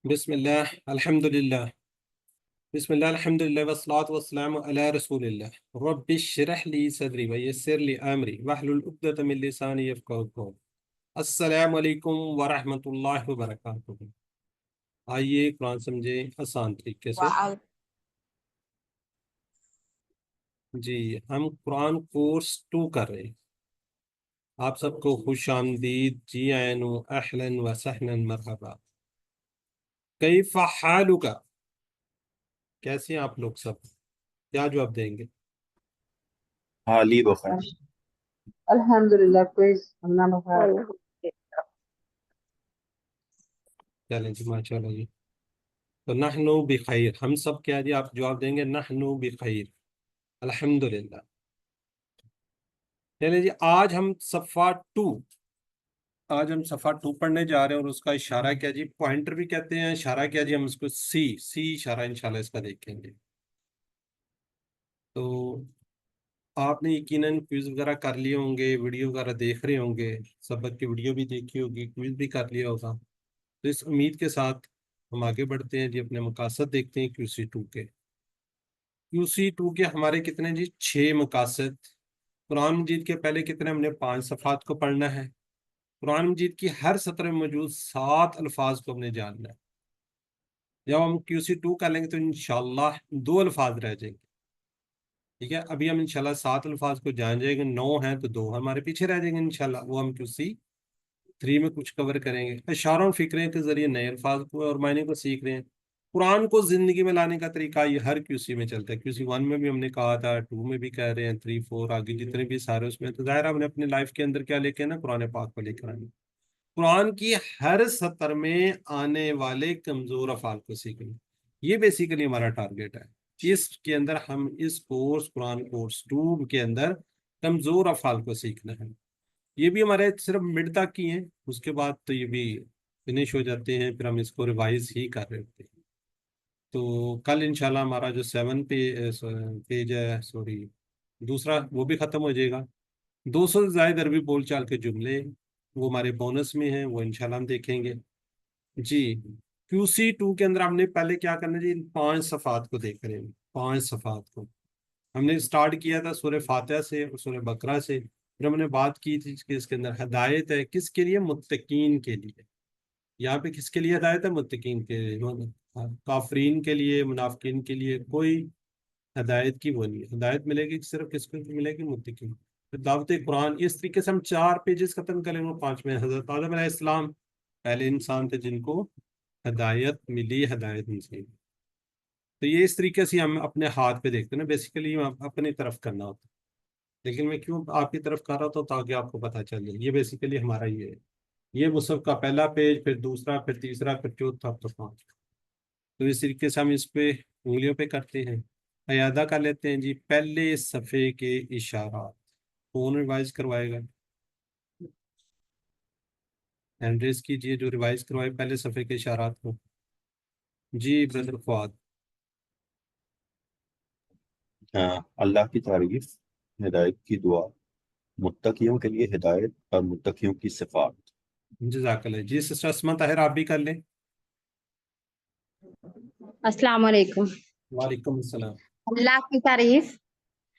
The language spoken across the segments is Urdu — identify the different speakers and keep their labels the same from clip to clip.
Speaker 1: بسم الله الحمد لله بسم الله الحمد لله والصلاة والسلام على رسول الله رب اشرح لي صدري ويسر لي أمري واحلل عقدة من لساني يفقهوا قولي السلام علیکم ورحمۃ اللہ وبرکاتہ۔ آئیے قرآن سمجھیں آسان طریقے سے۔ جی ہم قرآن کورس 2 کر رہے ہیں۔ آپ سب کو خوش آمدید، جی آئین و اہلا و سہلا مرحبا۔ کیف حالک، کیسے ہیں آپ لوگ سب؟ کیا جواب دیں گے؟
Speaker 2: حالی بخیر۔
Speaker 3: الحمدللہ کوئز اللہ بخیر۔
Speaker 1: چلیں جی ماشاء اللہ جی۔ تو نحنو بخیر، ہم سب کیا جی؟ آپ جواب دیں گے نحنو بخیر الحمدللہ۔ چلیں جی آج ہم صفحہ 2 پڑھنے جا رہے ہیں، اور اس کا اشارہ کیا جی؟ پوائنٹر بھی کہتے ہیں، اشارہ کیا جی؟ ہم اس کو سی اشارہ انشاءاللہ اس کا دیکھیں گے۔ تو آپ نے یقیناً کوئز وغیرہ کر لیے ہوں گے، ویڈیو وغیرہ دیکھ رہے ہوں گے، سبق کی ویڈیو بھی دیکھی ہوگی، کوئز بھی کر لیا ہوگا۔ تو اس امید کے ساتھ ہم آگے بڑھتے ہیں جی، اپنے مقاصد دیکھتے ہیں QC2 کے۔ QC2 کے ہمارے کتنے جی؟ 6 مقاصد۔ قرآن مجید کے پہلے کتنے؟ ہم نے 5 صفحات کو پڑھنا ہے۔ قرآن مجید کی ہر سطر میں موجود 7 الفاظ کو ہم نے جاننا ہے۔ جب ہم QC2 کر لیں گے تو انشاءاللہ 2 الفاظ رہ جائیں گے، ٹھیک ہے؟ ابھی ہم انشاءاللہ 7 الفاظ کو جان جائیں گے، 9 ہیں تو 2 ہمارے پیچھے رہ جائیں گے انشاءاللہ، وہ ہم QC3 میں کچھ کور کریں گے۔ اشاروں فکرے کے ذریعے نئے الفاظ کو اور معنی کو سیکھ رہے ہیں۔ قرآن کو زندگی میں لانے کا طریقہ یہ ہر QC میں چلتا ہے۔ QC1 میں بھی ہم نے کہا تھا، 2 میں بھی کہہ رہے ہیں، 3 4 آگے جتنے بھی سارے اس میں، تو ظاہر ہم نے اپنے لائف کے اندر کیا لے کے نا؟ قرآن پاک کو لے کر آئیں۔ قرآن کی ہر سطر میں آنے والے کمزور افعال کو سیکھیں، یہ بیسیکلی ہمارا ٹارگیٹ ہے۔ اس کے اندر ہم اس کورس قرآن کورس 2 کے اندر کمزور افعال کو سیکھنا ہے۔ یہ بھی ہمارے صرف مڈ تک کی ہیں، اس کے بعد تو یہ بھی فنش ہو جاتے ہیں، پھر ہم اس کو ریوائز ہی کر رہے ہوتے ہیں۔ تو کل انشاءاللہ ہمارا جو 7 پیج ہے، سوری دوسرا، وہ بھی ختم ہو جائے گا۔ 200 سے زائد عربی بول چال کے جملے وہ ہمارے بونس میں ہیں، وہ انشاءاللہ ہم دیکھیں گے جی۔ QC2 کے اندر ہم نے پہلے کیا کرنا جی؟ 5 صفحات کو دیکھ رہے ہیں۔ 5 صفحات کو ہم نے سٹارٹ کیا تھا سورہ فاتحہ سے اور سورہ بقرہ سے، پھر ہم نے بات کی تھی کہ اس کے اندر ہدایت ہے کس کے لیے؟ متقین کے لیے۔ یہاں پہ کس کے لیے ہدایت ہے؟ متقین کے لیے۔ کافرین کے لیے، منافقین کے لیے کوئی ہدایت کی وہ نہیں ہے۔ ہدایت ملے گی صرف کس کو ملے گی؟ متقین۔ دعوت قرآن، اس طریقے سے ہم 4 پیجز ختم کریں گے۔ 5 میں حضرت آدم علیہ السلام پہلے انسان تھے جن کو ہدایت ملی، ہدایت نصیب۔ تو یہ اس طریقے سے ہم اپنے ہاتھ پہ دیکھتے ہیں نا، بیسیکلی اپنی طرف کرنا ہوتا ہے، لیکن میں کیوں آپ کی طرف کر رہا تھا تاکہ آپ کو پتہ چل جائے۔ یہ بیسیکلی ہمارا یہ ہے، یہ مصحف کا پہلا پیج، پھر دوسرا، پھر تیسرا، پھر چوتھا، پھر 5۔ تو اس طریقے سے ہم اس پہ انگلیوں پہ کرتے ہیں۔ اعادہ کر لیتے ہیں جی۔ پہلے صفحے کے اشارات کون ریوائز کروائے گا؟ ہینڈ ریز کیجئے جو ریوائز کروائے پہلے صفحے کے اشارات کو۔ جی بردر فواد۔
Speaker 2: اللہ کی تعریف، ہدایت کی دعا، متقیوں کے لیے ہدایت اور متقیوں کی صفات۔
Speaker 1: جزاک اللہ جی۔ سسٹر اسما طاہر آپ بھی کر لیں۔
Speaker 4: السلام علیکم۔
Speaker 1: وعلیکم السلام۔
Speaker 4: اللہ کی تعریف،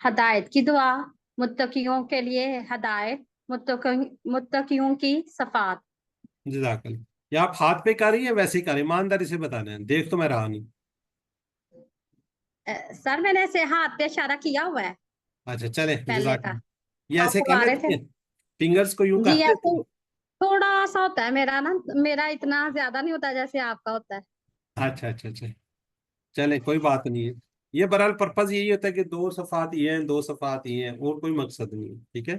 Speaker 4: ہدایت کی دعا، متقیوں کے لیے ہدایت، متقیوں کی صفات۔
Speaker 1: جزاک اللہ۔ یا آپ ہاتھ پہ کر رہی ہیں ویسے ہی کر رہی ہیں؟ ایمانداری سے بتانا ہے، دیکھ تو میں رہا نہیں۔
Speaker 4: سر میں نے ایسے ہاتھ پہ اشارہ کیا ہوا ہے
Speaker 1: اچھا چلیں،
Speaker 4: پہلے
Speaker 1: جزاک
Speaker 4: کا۔
Speaker 1: اللہ۔ یہ ایسے
Speaker 4: آپ
Speaker 1: کر
Speaker 4: بتا رہے
Speaker 1: لیتے
Speaker 4: تھے
Speaker 1: ہیں، فنگرز کو یوں
Speaker 4: جی،
Speaker 1: کر دیتے
Speaker 4: ایسے
Speaker 1: ہیں۔
Speaker 4: تھوڑا سا ہوتا ہے میرا نا، میرا اتنا زیادہ نہیں ہوتا جیسے آپ کا ہوتا ہے۔
Speaker 1: اچھا اچھا اچھا، چلیں کوئی بات نہیں ہے۔ یہ برحال پرپز یہی ہوتا ہے کہ 2 صفحات یہ ہیں، 2 صفحات یہ ہیں، اور کوئی مقصد نہیں ہے، ٹھیک ہے؟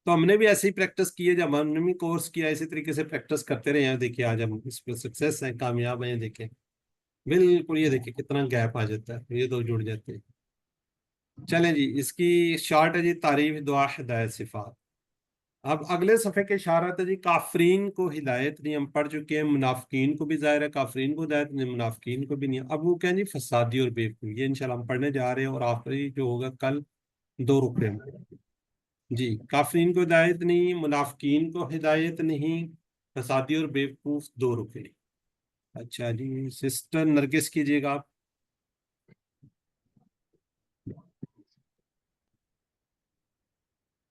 Speaker 1: تو ہم نے بھی ایسے ہی پریکٹس کی ہے، جب ہم نے بھی کورس کیا اسی طریقے سے پریکٹس کرتے رہے ہیں۔ دیکھیے آج ہم اس پہ سکسیس ہیں، کامیاب ہیں۔ دیکھیں بالکل، یہ دیکھیں کتنا گیپ آ جاتا ہے، یہ 2 جڑ جاتے ہیں۔ چلیں جی، اس کی شارٹ ہے جی، تعریف، دعا، ہدایت، صفات۔ اب اگلے صفحے کے اشارات ہے جی۔ کافرین کو ہدایت نہیں، ہم پڑھ چکے ہیں۔ منافقین کو بھی ظاہر ہے، کافرین کو ہدایت نہیں، منافقین کو بھی نہیں۔ اب وہ کہیں جی فسادی اور بیوقوف، یہ انشاءاللہ ہم پڑھنے جا رہے ہیں، اور آخری جو ہوگا کل 2 رکوع میں جی۔ کافرین کو ہدایت نہیں، منافقین کو ہدایت نہیں، فسادی اور بیوقوف 2 رکوع۔ اچھا جی، سسٹر نرگس کیجیے گا آپ.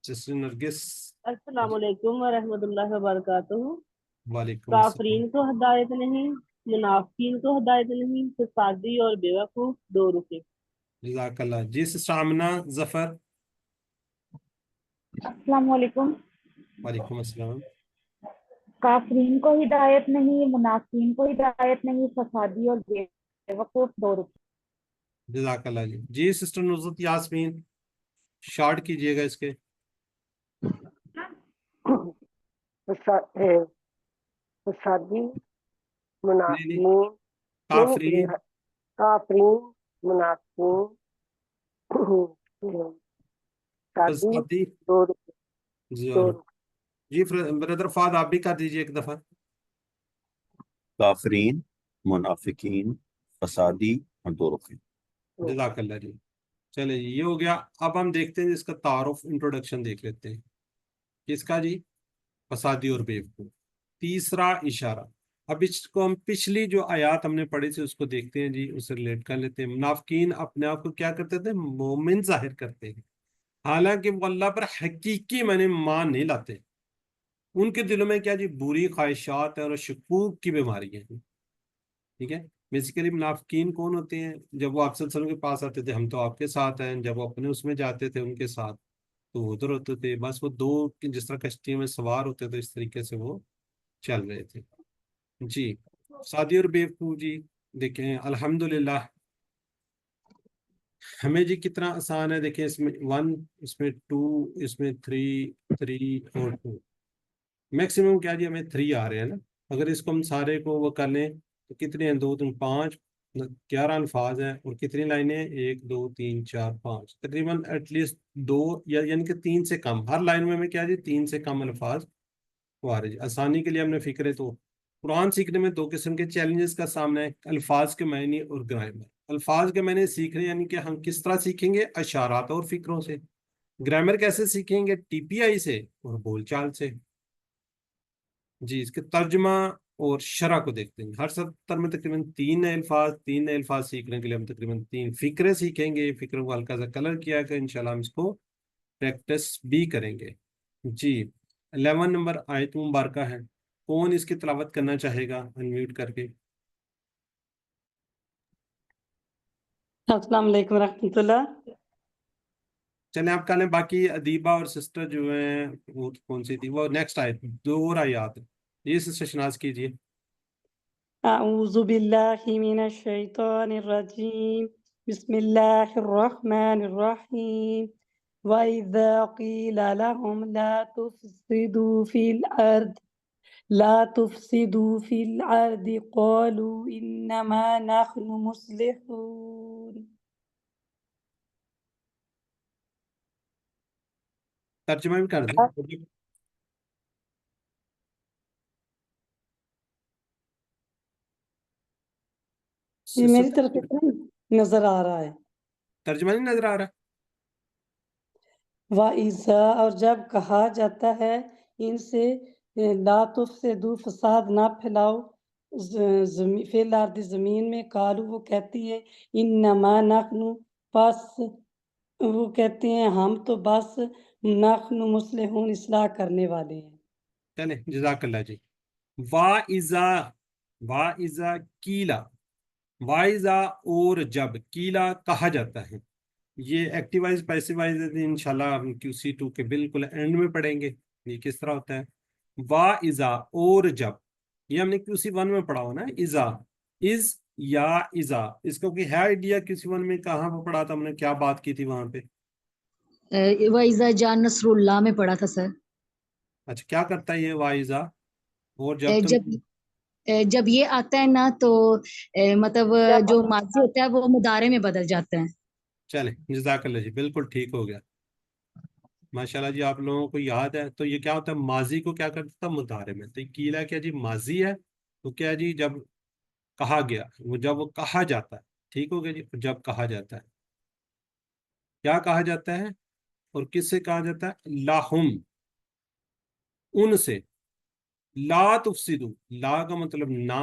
Speaker 1: سسٹر نرگس.
Speaker 3: السلام علیکم ورحمۃ اللہ وبرکاتہ.
Speaker 1: وعلیکم السلام.
Speaker 3: کافرین کو ہدایت نہیں، منافقین کو ہدایت نہیں، فسادی اور بیوقوف 2 روپے.
Speaker 1: جزاک اللہ. جی سسٹر آمنہ ظفر.
Speaker 5: السلام علیکم.
Speaker 1: وعلیکم السلام.
Speaker 5: کافرین کو ہدایت نہیں، منافقین کو ہدایت نہیں، فسادی اور بے وقوف 2 روپے.
Speaker 1: جزاک اللہ جی. جی سسٹر نصرت یاسمین، شارٹ کیجیے گا اس کے.
Speaker 6: فسادی،
Speaker 1: نہیں نہیں،
Speaker 6: منافقین،
Speaker 1: کافرین.
Speaker 6: کافرین، منافقین، فسادی،
Speaker 1: فسادی.
Speaker 6: 2 روپے.
Speaker 1: جی
Speaker 6: 2 روپے.
Speaker 1: جی بردر فہد آپ بھی کر دیجیے ایک دفعہ.
Speaker 2: کافرین، منافقین، فسادی اور 2 رخی.
Speaker 1: جزاک اللہ جی. چلے جی، یہ ہو گیا. اب ہم دیکھتے ہیں اس کا تعارف، انٹروڈکشن دیکھ لیتے ہیں. کس کا جی؟ فسادی اور بیوقوف. تیسرا اشارہ. اب اس کو ہم پچھلی جو آیات ہم نے پڑھی تھی اس کو دیکھتے ہیں جی، اسے ریلیٹ کر لیتے ہیں. منافقین اپنے آپ کو کیا کرتے تھے؟ مومن ظاہر کرتے ہیں، حالانکہ وہ اللہ پر حقیقی معنی مان نہیں لاتے. ان کے دلوں میں کیا جی؟ بری خواہشات اور شکوک کی بیماری ہے. ٹھیک ہے. بیسیکلی منافقین کون ہوتے ہیں؟ جب وہ آپ صلی اللہ علیہ وسلم کے پاس آتے تھے ہم تو آپ کے ساتھ ہیں، جب وہ اپنے اس میں جاتے تھے ان کے ساتھ تو وہ ادھر ہوتے تھے. بس وہ دو جس طرح کشتیوں میں سوار ہوتے تھے اس طریقے سے وہ چل رہے تھے. جی سعدی اور بیوقوف جی دیکھیں الحمدللہ ہمیں جی کتنا آسان ہے. دیکھیں اس میں 1، اس میں 2، اس میں 3، 3 اور 2. میکسیمم کیا جی؟ ہمیں 3 آ رہے ہیں نا. اگر اس کو ہم سارے کو وہ کر لیں تو کتنے ہیں؟ 2 3 5 11 الفاظ ہیں. اور کتنی لائنیں ہیں؟ 1 2 3 4 5 تقریباً ایٹ لیسٹ 2 یا یعنی کہ 3 سے کم. ہر لائن میں ہمیں کیا جی؟ 3 سے کم الفاظ وہ آ رہے جی. آسانی کے لیے ہم نے فکر ہے تو قرآن سیکھنے میں 2 قسم کے چیلنجز کا سامنا ہے: الفاظ کے معنی اور گرامر. الفاظ کے معنی سیکھ رہے ہیں یعنی کہ ہم کس طرح سیکھیں گے؟ اشارات اور فکروں سے. گرامر کیسے سیکھیں گے؟ ٹی پی آئی سے اور بول چال سے. جی اس کے ترجمہ اور شرح کو دیکھتے ہیں. ہر سطر میں تقریباً 3 نئے الفاظ. 3 نئے الفاظ سیکھنے کے لیے ہم تقریباً 3 فکرے سیکھیں گے. فکروں کو ہلکا سا کلر کیا کہ انشاءاللہ ہم اس کو پریکٹس بھی کریں گے. جی 11 نمبر آیت مبارکہ ہے. کون اس کی تلاوت کرنا چاہے گا انمیوٹ کر کے؟
Speaker 7: السلام علیکم ورحمۃ اللہ.
Speaker 1: چلیں آپ کہہ لیں. باقی ادیبہ اور سسٹر جو ہیں وہ کون سی تھی؟ وہ نیکسٹ آیت 2 اور آیات. یہ سسٹر شناز کیجیے.
Speaker 7: اعوذ باللہ من الشیطان الرجیم. بسم اللہ الرحمن الرحیم. وَإِذَا قِيلَ لَهُمْ لا تفسدوا في الأرض قالوا إنما نحن مصلحون.
Speaker 1: ترجمہ بھی کر دیں.
Speaker 7: یہ میری طرف سے نظر آ رہا ہے.
Speaker 1: ترجمہ نہیں نظر آ رہا؟
Speaker 7: وَإِذَا اور جب کہا جاتا ہے ان سے لا تفسدوا فساد نہ پھیلاؤ فی الارض زمین میں. قالوا وہ کہتی ہے انما نحن بس وہ کہتے ہیں ہم تو بس نحن مصلحون اصلاح کرنے والے ہیں.
Speaker 1: چلیں جزاک اللہ جی. وَإِذَا وَإِذَا کیلا. وَإِذَا اور جب. کیلا کہا جاتا ہے. یہ ایکٹیوائز پیسیوائز انشاءاللہ ہم QC2 کے بالکل اینڈ میں پڑھیں گے یہ کس طرح ہوتا ہے. وَإِذَا اور جب. یہ ہم نے QC1 میں پڑھا ہو نا. اذا از یا اذا. اس کو کوئی ہے آئیڈیا QC1 میں کہاں پہ پڑھا تھا ہم نے؟ کیا بات کی تھی وہاں پہ؟
Speaker 8: وَإِذَا جَاءَ نَصْرُ اللَّهِ میں پڑھا تھا سر.
Speaker 1: اچھا کیا کرتا ہے یہ وَإِذَا؟ اور جب تم
Speaker 8: جب یہ آتا ہے نا تو مطلب جو ماضی ہوتا ہے وہ مضارع میں بدل جاتا ہے.
Speaker 1: چلیں جزاک اللہ جی بالکل ٹھیک ہو گیا. ماشاءاللہ جی آپ لوگوں کو یاد ہے. تو یہ کیا ہوتا ہے؟ ماضی کو کیا کرتا تھا؟ مضارع میں. تو کیلا کیا جی؟ ماضی ہے. تو کیا جی؟ جب کہا گیا. وہ جب وہ کہا جاتا ہے. ٹھیک ہو گیا جی. جب کہا جاتا ہے کیا کہا جاتا ہے اور کس سے کہا جاتا ہے؟ لاہم ان سے. لا تفسدو. لا کا مطلب نہ.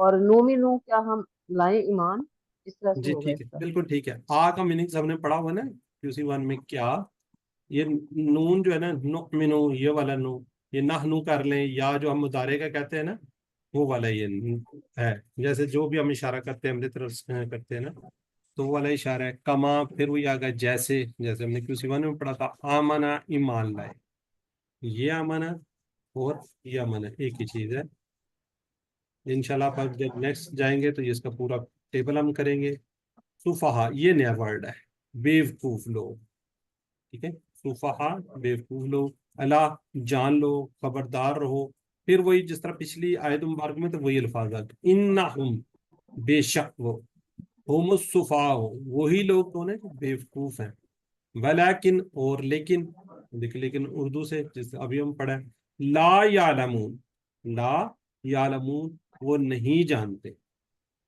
Speaker 6: اور نومنو کیا ہم لائیں ایمان، اس طرح سے
Speaker 1: جی
Speaker 6: ہوگا
Speaker 1: ٹھیک
Speaker 6: اس
Speaker 1: ہے،
Speaker 6: کا.
Speaker 1: بالکل ٹھیک ہے. آ کا میننگ سب نے پڑھا ہوا نا QC1 میں. کیا یہ نون جو ہے نا، نؤمنو، یہ والا نو، یہ نحنو کر لیں، یا جو ہم مضارع کا کہتے ہیں نا وہ والا یہ ہے. جیسے جو بھی ہم اشارہ کرتے ہیں ہماری طرف سے کرتے ہیں نا تو وہ والا اشارہ ہے. کما پھر وہی آ گیا جیسے، جیسے ہم نے QC1 میں پڑھا تھا. آمنا ایمان لائے، یہ آمنا اور یہ آمنا ایک ہی چیز ہے. انشاءاللہ آپ جب نیکسٹ جائیں گے تو یہ اس کا پورا ٹیبل ہم کریں گے. صفحہ یہ نیا ورڈ ہے، بیوقوف لوگ. ٹھیک ہے، صفحہ بیوقوف لوگ. اللہ جان لو، خبردار رہو. پھر وہی جس طرح پچھلی آیت مبارک میں تو وہی الفاظ آتے، انہم بے شک وہ، ہم الصفحاء وہی لوگ کون ہیں جو بیوقوف ہیں. ولیکن اور لیکن، دیکھیں لیکن اردو سے جس ابھی ہم پڑھیں، لا یعلمون، لا یعلمون وہ نہیں جانتے.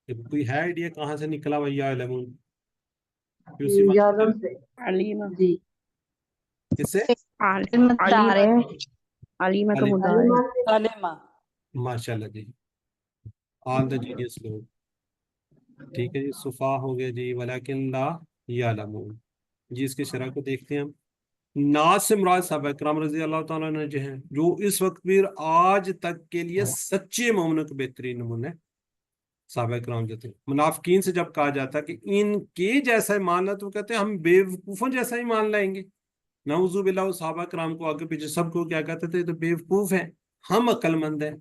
Speaker 1: کوئی ہے آئیڈیا کہاں سے نکلا ہوا یعلمون؟
Speaker 6: یعلم سے.
Speaker 3: علیمہ.
Speaker 6: جی
Speaker 1: کس سے؟
Speaker 3: مدارے، علیمہ تو مدارے.
Speaker 6: علیمہ سے.
Speaker 7: کلمہ.
Speaker 1: ماشاء اللہ جی، آل دا جینیس لوگ. ٹھیک ہے جی، صفا ہو گیا جی. ولیکن لا یعلمون جی. اس کی شرح کو دیکھتے ہیں ہم. ناس سے مراد صحابہ کرام رضی اللہ تعالیٰ عنہ جو ہیں، جو اس وقت پھر آج تک کے لیے سچے مومنوں کے بہترین نمونے صحابہ کرام جو تھے. منافقین سے جب کہا جاتا کہ ان کے جیسا ایمان لا، تو کہتے ہیں ہم بیوقوفوں جیسا ایمان لائیں گے. نعوذ باللہ. صحابہ کرام کو آگے پیچھے سب کو کیا کہتے تھے؟ تو بیوقوف ہیں، ہم عقل مند ہیں.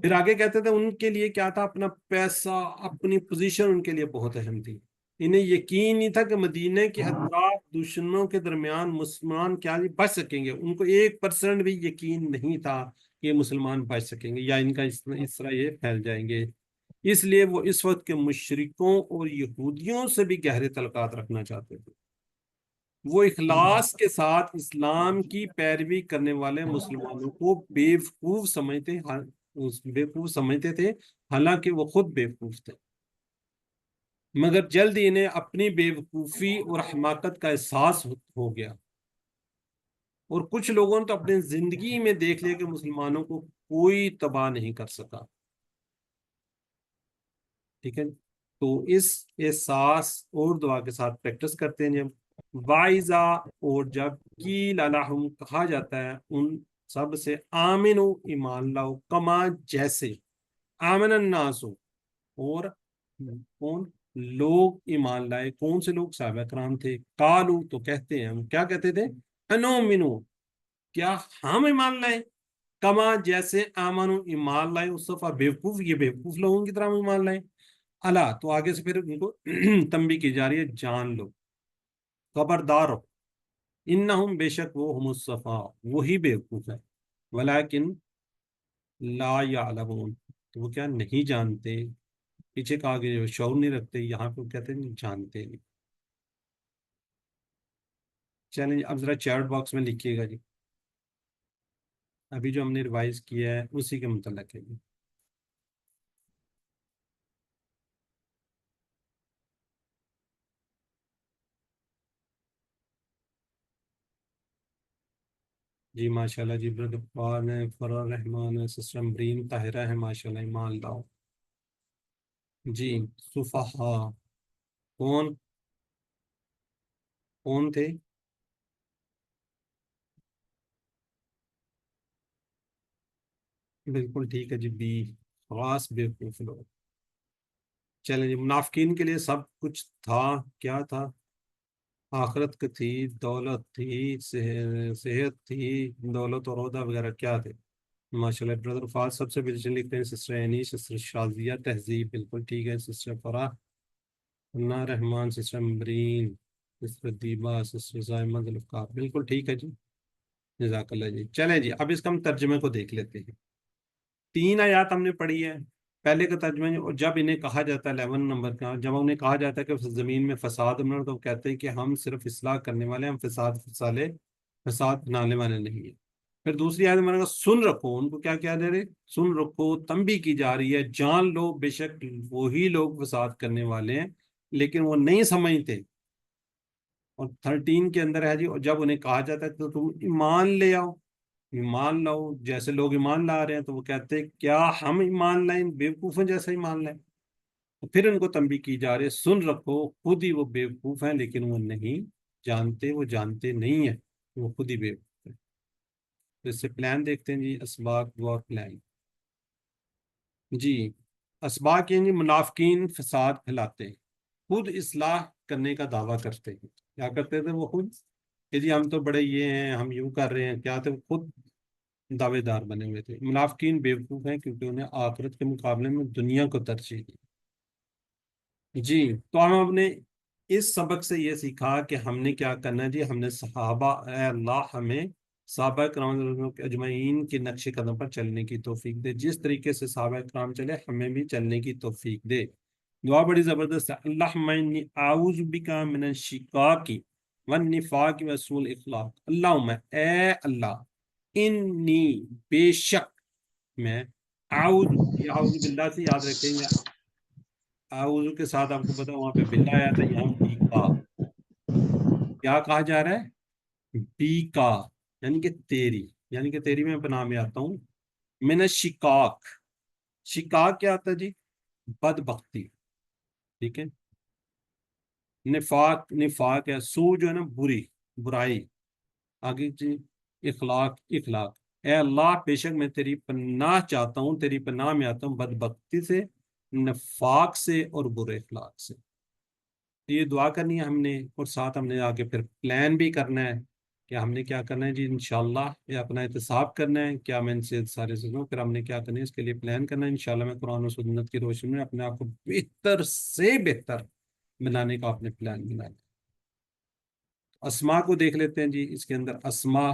Speaker 1: پھر آگے کہتے تھے ان کے لیے کیا تھا؟ اپنا پیسہ، اپنی پوزیشن ان کے لیے بہت اہم تھی. انہیں یقین نہیں تھا کہ مدینہ کے اطراف دشمنوں کے درمیان مسلمان کیا بچ سکیں گے. ان کو 1% بھی یقین نہیں تھا کہ یہ مسلمان بچ سکیں گے یا ان کا اس طرح یہ پھیل جائیں گے. اس لیے وہ اس وقت کے مشرکوں اور یہودیوں سے بھی گہرے تعلقات رکھنا چاہتے تھے. وہ اخلاص کے ساتھ اسلام کی پیروی کرنے والے مسلمانوں کو بیوقوف سمجھتے تھے، حالانکہ وہ خود بیوقوف تھے. مگر جلد ہی انہیں اپنی بیوقوفی اور حماقت کا احساس ہو گیا، اور کچھ لوگوں نے تو اپنی زندگی میں دیکھ لیا کہ مسلمانوں کو کوئی تباہ نہیں کر سکا. ٹھیک ہے، تو اس احساس اور دعا کے ساتھ پریکٹس کرتے ہیں. جب وائزا اور جب قیل لہم کہا جاتا ہے ان سب سے، آمنو ایمان لاؤ، کما جیسے، آمن الناس اور کون لوگ ایمان لائے. کون سے لوگ؟ صحابہ کرام تھے. قالو تو کہتے ہیں، ہم کیا کہتے تھے؟ انؤمنو کیا ہم ایمان لائے، کما جیسے آمنو ایمان لائے. اس صفحہ بیوقوف، یہ بیوقوف لوگوں کی طرح ہم ایمان لائے. اللہ تو آگے سے پھر ان کو تنبیہ کی جا رہی ہے، جان لو، خبردار ہو. انہم بے شک وہ، ہم الصفا وہی بیوقوف ہے. ولیکن لا یعلمون تو وہ کیا نہیں جانتے. پیچھے کہا کہ جو شعور نہیں رکھتے، یہاں پہ کہتے ہیں جانتے نہیں. چلیں جی، اب ذرا چیٹ باکس میں لکھیے گا جی، ابھی جو ہم نے ریوائز کیا ہے اسی کے متعلق ہے جی. جی ماشاء اللہ جی، بردر فار ہے، فرار رحمان ہے، سسٹر امبرین طاہرہ ہے، ماشاء اللہ ایمان لاؤ. جی صفحہ کون کون تھے؟ بالکل ٹھیک ہے جی، بی خاص بیوقوف لوگ. چلیں جی، منافقین کے لیے سب کچھ تھا. کیا تھا؟ آخرت کی تھی، دولت تھی، صحت تھی، دولت اور عہدہ وغیرہ کیا تھے. ماشاء اللہ. بردر فاض سب سے پہلے لکھتے ہیں سسٹر اینی، سسٹر شازیہ تہذیب، بالکل ٹھیک ہے. Sister Farah, Allah Rahman, sister Ambreen, sister Diba, sister Zaima Zulfiqar, بالکل ٹھیک ہے جی، جزاک اللہ جی. چلیں جی، اب اس کا ہم ترجمے کو دیکھ لیتے ہیں. 3 آیات ہم نے پڑھی ہے. پہلے کا ترجمہ، اور جب انہیں کہا جاتا ہے 11 نمبر کا، جب انہیں کہا جاتا ہے کہ زمین میں فساد ہونا، تو کہتے ہیں کہ ہم صرف اصلاح کرنے والے ہیں، ہم فساد بنانے والے نہیں ہیں. پھر دوسری آیت میں سن رکھو، ان کو کیا کیا دے رہے؟ سن رکھو، تنبیہ کی جا رہی ہے، جان لو بے شک وہی لوگ فساد کرنے والے ہیں لیکن وہ نہیں سمجھتے. اور 13 کے اندر ہے جی، اور جب انہیں کہا جاتا ہے تو تم ایمان لے آؤ. ایمان لاؤ، جیسے لوگ ایمان لا رہے ہیں تو وہ کہتے ہیں کیا ہم ایمان لائیں، بیوقوفیں جیسا ایمان لائیں. پھر ان کو تنبیہ کی جا رہی ہے سن رکھو خود ہی وہ بیوقوف ہیں لیکن وہ نہیں جانتے، وہ جانتے نہیں ہیں، وہ خود ہی بیوقوف ہیں. تو اس سے پلان دیکھتے ہیں جی، اسباق دعا پلان. جی اسباق یعنی منافقین فساد پھیلاتے ہیں، خود اصلاح کرنے کا دعویٰ کرتے ہیں. کیا کرتے تھے وہ خود کہ جی ہم تو بڑے یہ ہیں، ہم یوں کر رہے ہیں، کیا تھے وہ خود دعوے دار بنے ہوئے تھے. منافقین بیوقوف ہیں کیونکہ انہیں آخرت کے مقابلے میں دنیا کو ترجیح دی. جی تو ہم اپنے اس سبق سے یہ سیکھا کہ ہم نے کیا کرنا ہے جی، ہم نے صحابہ، اے اللہ ہمیں صحابہ کرام اجمعین کے نقش قدم پر چلنے کی توفیق دے، جس طریقے سے صحابہ کرام چلے ہمیں بھی چلنے کی توفیق دے. دعا بڑی زبردست ہے. اللہم انی اعوذ بکا من الشقاق والنفاق وسوء الاخلاق. اللہم اے اللہ، انی بے شک میں، اعوذ، یہ اعوذ باللہ سے یاد رکھیں گے، اعوذ کے ساتھ آپ کو پتا وہاں پہ باللہ آیا تھا، یہاں بی کا کیا کہا جا رہا ہے، بی کا یعنی کہ تیری، یعنی کہ تیری میں پناہ میں آتا ہوں. من الشقاق، شقاق کیا آتا ہے جی، بدبختی، ٹھیک ہے. نفاق، نفاق ہے، سو جو ہے نا بری، برائی. آگے جی اخلاق، اخلاق. اے اللہ بے شک میں تیری پناہ چاہتا ہوں، تیری پناہ میں آتا ہوں بدبختی سے، نفاق سے اور برے اخلاق سے. یہ دعا کرنی ہے ہم نے، اور ساتھ ہم نے آگے پھر پلان بھی کرنا ہے کہ ہم نے کیا کرنا ہے جی انشاءاللہ. یہ اپنا احتساب کرنا ہے کیا میں ان سے سارے چیزوں، پھر ہم نے کیا کرنا ہے اس کے لیے پلان کرنا ہے. انشاءاللہ میں قرآن و سنت کی روشنی میں اپنے آپ کو بہتر سے بہتر بنانے کا اپنے پلان بنانا. اسما کو دیکھ لیتے ہیں جی. اس کے اندر اسما،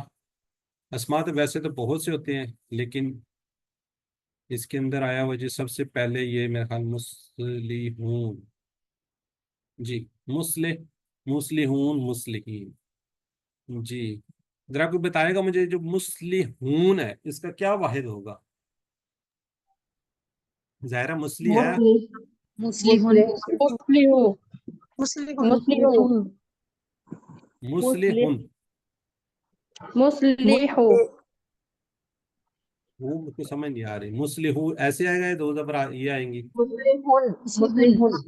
Speaker 1: اسما تو ویسے تو بہت سے ہوتے ہیں لیکن اس کے اندر آیا ہوا جی سب سے پہلے یہ میرا خیال مصلحون. جی مصلح، مصلحون، مصلحین. جی ذرا کوئی بتائے گا مجھے جو مصلحون ہے اس کا کیا واحد ہوگا؟ ظاہرہ مصلح ہے،
Speaker 8: مسلمون،
Speaker 3: مسلمون،
Speaker 1: مصلحون.
Speaker 4: مصلح،
Speaker 1: وہ مجھ کو سمجھ نہیں آ رہی. مصلحو ایسے آئے گا، دو زبر یہ آئیں گی،
Speaker 8: مسلمون،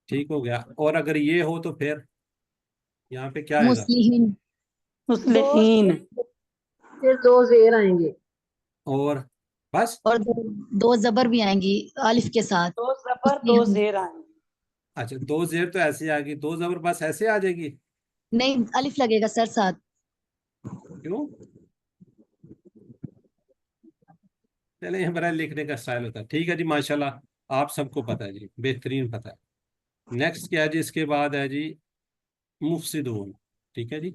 Speaker 1: ٹھیک ہو گیا. اور اگر یہ ہو تو پھر یہاں پہ کیا آئے گا؟
Speaker 8: مسلمین،
Speaker 7: مصلحین،
Speaker 6: پھر دو زیر آئیں گے.
Speaker 1: اور بس.
Speaker 8: اور دو زبر بھی آئیں گی الف کے ساتھ.
Speaker 7: دو زبر دو زیر آئیں.
Speaker 1: اچھا دو زیر تو ایسے آ گئی، دو زبر بس ایسے آ جائے گی؟
Speaker 8: نہیں الف لگے گا سر ساتھ.
Speaker 1: کیوں؟ چلے یہ ہمارا لکھنے کا اسٹائل ہوتا ہے. ٹھیک ہے جی ماشاءاللہ، آپ سب کو پتہ ہے جی، بہترین پتہ ہے. نیکسٹ کیا ہے جی، اس کے بعد ہے جی مفسدون. ٹھیک ہے جی،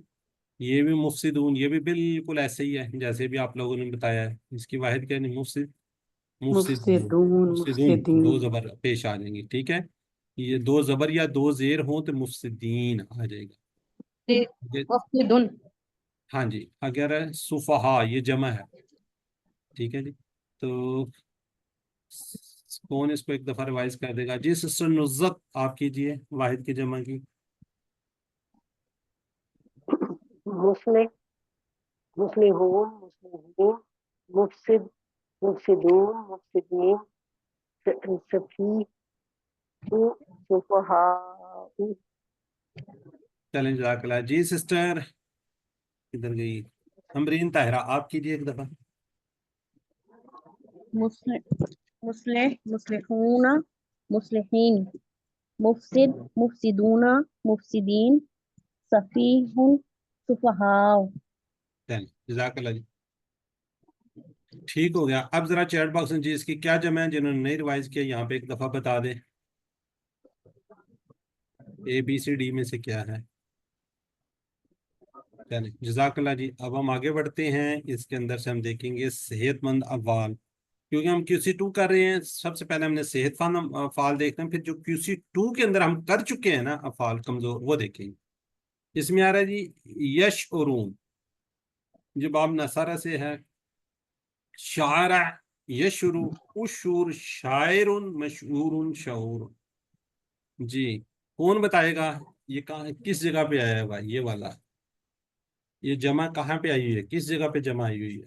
Speaker 1: یہ بھی مفسدون، یہ بھی بالکل ایسے ہی ہے جیسے بھی آپ لوگوں نے بتایا ہے. اس کی واحد کیا ہے، مفسد، مفسدون.
Speaker 7: مفسدون،
Speaker 1: مفسدون
Speaker 7: مفسدین.
Speaker 1: دو زبر پیش آ جائیں گی. ٹھیک ہے، یہ دو زبر یا دو زیر ہوں تو مفسدین آ جائے گا.
Speaker 4: مفسدون.
Speaker 1: ہاں جی. اگر صفحا یہ جمع ہے، ٹھیک ہے جی، تو کون اس کو ایک دفعہ ریوائز کر دے گا جی؟ سسٹر نزت آپ کیجئے واحد کی جمع کی.
Speaker 6: مصلح، مصلحون، مصلحین، مفسد، مفسدون، مفسدین، سفیہ، صفحاء.
Speaker 1: چلیں جزاک اللہ. جی سسٹر ادھر گئی امرین طاہرہ، آپ کیجئے ایک دفعہ.
Speaker 3: مصلح، مصلحون، مصلحین، مفسد، مفسدون، مفسدین، سفیہ، صفحاء.
Speaker 1: چلیں جزاک اللہ جی، ٹھیک ہو گیا. اب ذرا چیٹ باکس میں جی اس کی کیا جمع ہے، جنہوں نے نہیں ریوائز کیا یہاں پہ ایک دفعہ بتا دیں. اے بی سی ڈی میں سے کیا ہے؟ چلیں جزاک اللہ جی. اب ہم آگے بڑھتے ہیں. اس کے اندر سے ہم دیکھیں گے صحت مند افعال، کیونکہ ہم QC2 کر رہے ہیں. سب سے پہلے ہم نے صحت مند افعال دیکھنا ہے، پھر جو QC2 کے اندر ہم کر چکے ہیں نا افعال کمزور، وہ دیکھیں گے. اس میں آ رہا ہے جی یشعرون، جو باب نصارہ سے ہے. شاعرہ، یشعر، اشعر، شاعر، مشعور، شعور. جی کون بتائے گا یہ کہاں کس جگہ پہ آیا ہے بھائی؟ یہ والا، یہ جمع کہاں پہ آئی ہوئی ہے، کس جگہ پہ جمع آئی ہوئی ہے؟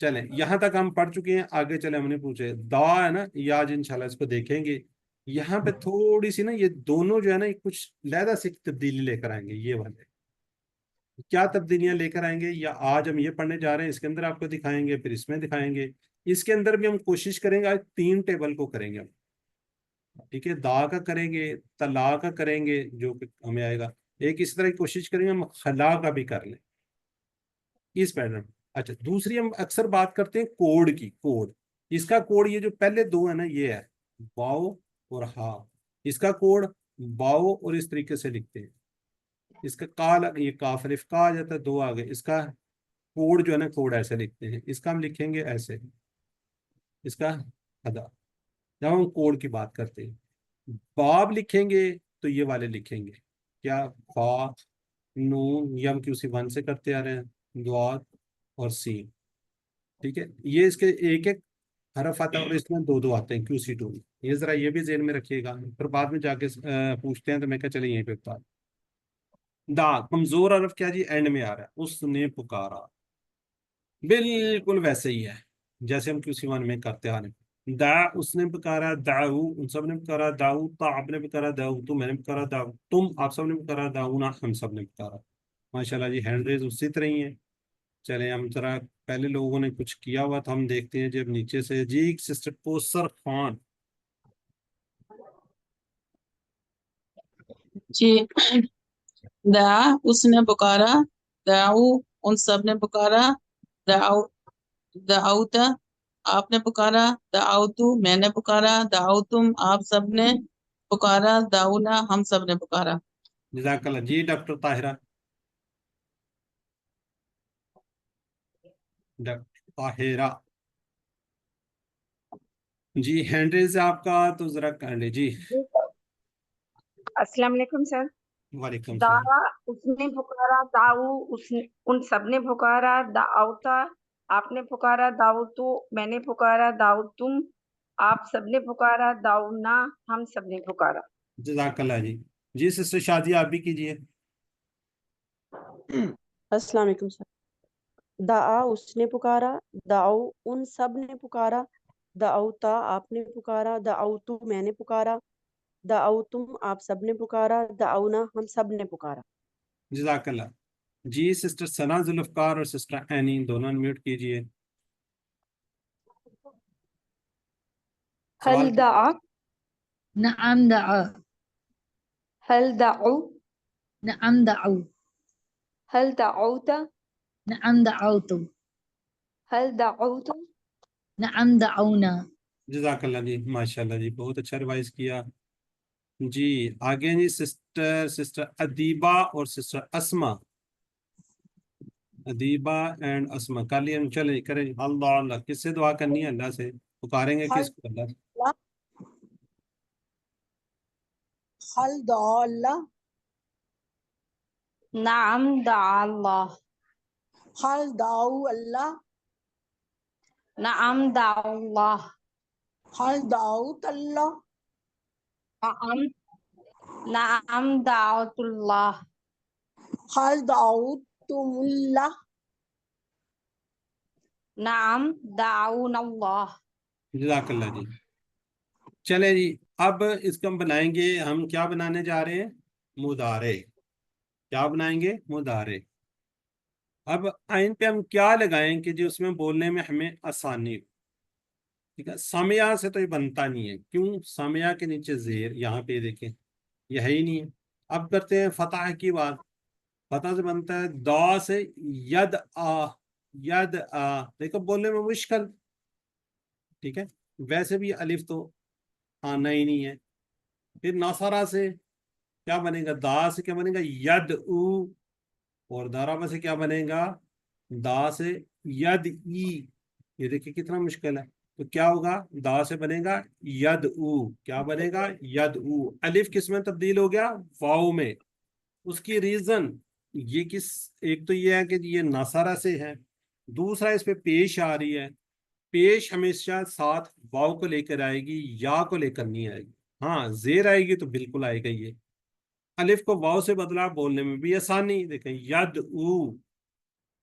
Speaker 1: چلیں یہاں تک ہم پڑھ چکے ہیں، آگے چلیں ہم نے پوچھے دا ہے نا، یہ آج انشاءاللہ اس کو دیکھیں گے. یہاں پہ تھوڑی سی نا یہ دونوں جو ہے نا کچھ علیحدہ سی تبدیلی لے کر آئیں گے. یہ والے کیا تبدیلیاں لے کر آئیں گے، یا آج ہم یہ پڑھنے جا رہے ہیں اس کے اندر آپ کو دکھائیں گے، پھر اس میں دکھائیں گے. اس کے اندر بھی ہم کوشش کریں گے آج 3 ٹیبل کو کریں گے ہم. ٹھیک ہے، دا کا کریں گے، طلا کا کریں گے جو کہ ہمیں آئے گا. ایک اس طرح کی کوشش کریں گے ہم خلا کا بھی کر لیں اس پیٹرن. اچھا دوسری ہم اکثر بات کرتے ہیں کوڈ کی. کوڈ، اس کا کوڈ یہ جو پہلے 2 ہے نا یہ ہے واو اور ہا. اس کا کوڈ واو اور اس طریقے سے لکھتے ہیں. اس کا کال یہ کاف الف کا آ جاتا ہے 2 آگے. اس کا کوڈ جو ہے نا کوڈ ایسے لکھتے ہیں. اس کا ہم لکھیں گے ایسے، اس کا ادا. جب ہم کوڈ کی بات کرتے ہیں باب لکھیں گے تو یہ والے لکھیں گے کیا، فا نون، یہ ہم QC 1 سے کرتے آ رہے ہیں، دعات اور سین. ٹھیک ہے، یہ اس کے ایک ایک حرف آتا ہے اور اس میں 2 آتے ہیں QC 2 میں. یہ ذرا یہ بھی ذہن میں رکھیے گا، پھر بعد میں جا کے پوچھتے ہیں تو میں کہا چلے یہیں پہ بتا. دا کمزور حرف کیا جی، اینڈ میں آ رہا ہے، اس نے پکارا. بالکل ویسے ہی ہے جیسے ہم QC 1 میں کرتے آ رہے ہیں. دا اس نے پکارا، داؤ ان سب نے پکارا، داؤ تا آپ نے پکارا، داؤ تو میں نے پکارا، داؤ تم آپ سب نے پکارا، داؤنا ہم سب نے پکارا. ماشاءاللہ جی ہینڈ ریز اسی طرح ہی ہیں. چلیں ہم ذرا پہلے لوگوں نے کچھ کیا ہوا تھا ہم دیکھتے ہیں جب نیچے سے. جی سسٹر کوثر خان.
Speaker 9: جی دعا اس نے پکارا، دعو ان سب نے پکارا، دعو دعوت آپ نے پکارا، دعوتو میں نے پکارا، دعوتم آپ سب نے پکارا، دعونا ہم سب نے پکارا.
Speaker 1: جزاک اللہ. جی ڈاکٹر طاہرہ. ڈاکٹر طاہرہ جی ہینڈ ریز ہے آپ کا تو ذرا کر لیں. جی
Speaker 10: السلام علیکم سر.
Speaker 1: وعلیکم
Speaker 10: دا
Speaker 1: السلام.
Speaker 10: اس نے پکارا، داؤ ان سب نے پکارا، دعوتا آپ نے پکارا، دعوتو میں نے پکارا، دعوتم آپ سب نے پکارا، دعونا ہم سب نے پکارا.
Speaker 1: جزاک اللہ جی. جی سسٹر شادی آپ بھی کیجیے.
Speaker 11: السلام علیکم سر. دعا اس نے پکارا، دعو ان سب نے پکارا، دعوتا آپ نے پکارا، دعوتو میں نے پکارا، دعوتم آپ سب نے پکارا، دعونا ہم سب نے پکارا.
Speaker 1: جزاک اللہ. جی سسٹر ثنا ذوالفقار اور سسٹر اینی دونوں میوٹ کیجیے.
Speaker 12: هل
Speaker 1: سوال
Speaker 12: دعا
Speaker 8: نعم دعا،
Speaker 12: هل دعوا
Speaker 8: نعم دعو،
Speaker 12: هل دعوت
Speaker 8: نعم دعوت،
Speaker 12: هل دعوتم
Speaker 8: نعم دعونا.
Speaker 1: جزاک اللہ جی ماشاءاللہ جی بہت اچھا ریوائز کیا. جی آگے جی سسٹر ادیبہ اور سسٹر اسما. ادیبہ اینڈ اسما کر لیا. چلیں کریں. اللہ اللہ کس سے دعا کرنی ہے؟ اللہ سے. پکاریں گے کس کو؟ اللہ سے.
Speaker 13: هل دعا اللہ،
Speaker 12: نعم دعا الله
Speaker 13: هل دعو اللہ،
Speaker 12: نعم دعا الله
Speaker 13: هل دعوت اللہ،
Speaker 12: نعم نعم دعوت الله
Speaker 13: هل دعوتم اللہ.
Speaker 12: نعم دعونا الله.
Speaker 1: جزاک اللہ جی. چلیں جی اب اس کو ہم بنائیں گے. ہم کیا بنانے جا رہے ہیں؟ مضارع. کیا بنائیں گے؟ مضارع. اب آئین پہ ہم کیا لگائیں کہ جو اس میں بولنے میں ہمیں آسانی ہو. ٹھیک ہے، سامعہ سے تو یہ بنتا نہیں ہے. کیوں؟ سامعہ کے نیچے زیر یہاں پہ دیکھیں یہ ہے ہی نہیں ہے. اب کرتے ہیں فتح کی بات. فتح سے بنتا ہے دا سے ید آ. ید آ دیکھو بولنے میں مشکل. ٹھیک ہے، ویسے بھی الف تو آنا ہی نہیں ہے. پھر ناصرہ سے کیا بنے گا؟ دا سے کیا بنے گا؟ ید او. اور دارابہ سے کیا بنے گا؟ دا سے ید ای. یہ دیکھیں کتنا مشکل ہے. تو کیا ہوگا؟ دا سے بنے گا ید او. کیا بنے گا؟ ید او. الف کس میں تبدیل ہو گیا؟ واو میں. اس کی ریزن یہ کس، ایک تو یہ ہے کہ یہ ناصرہ سے ہے، دوسرا اس پہ پیش آ رہی ہے. پیش ہمیشہ ساتھ واو کو لے کر آئے گی، یا کو لے کر نہیں آئے گی. ہاں زیر آئے گی تو بالکل آئے گا. یہ الف کو واو سے بدلا، بولنے میں بھی آسانی. دیکھیں ید او.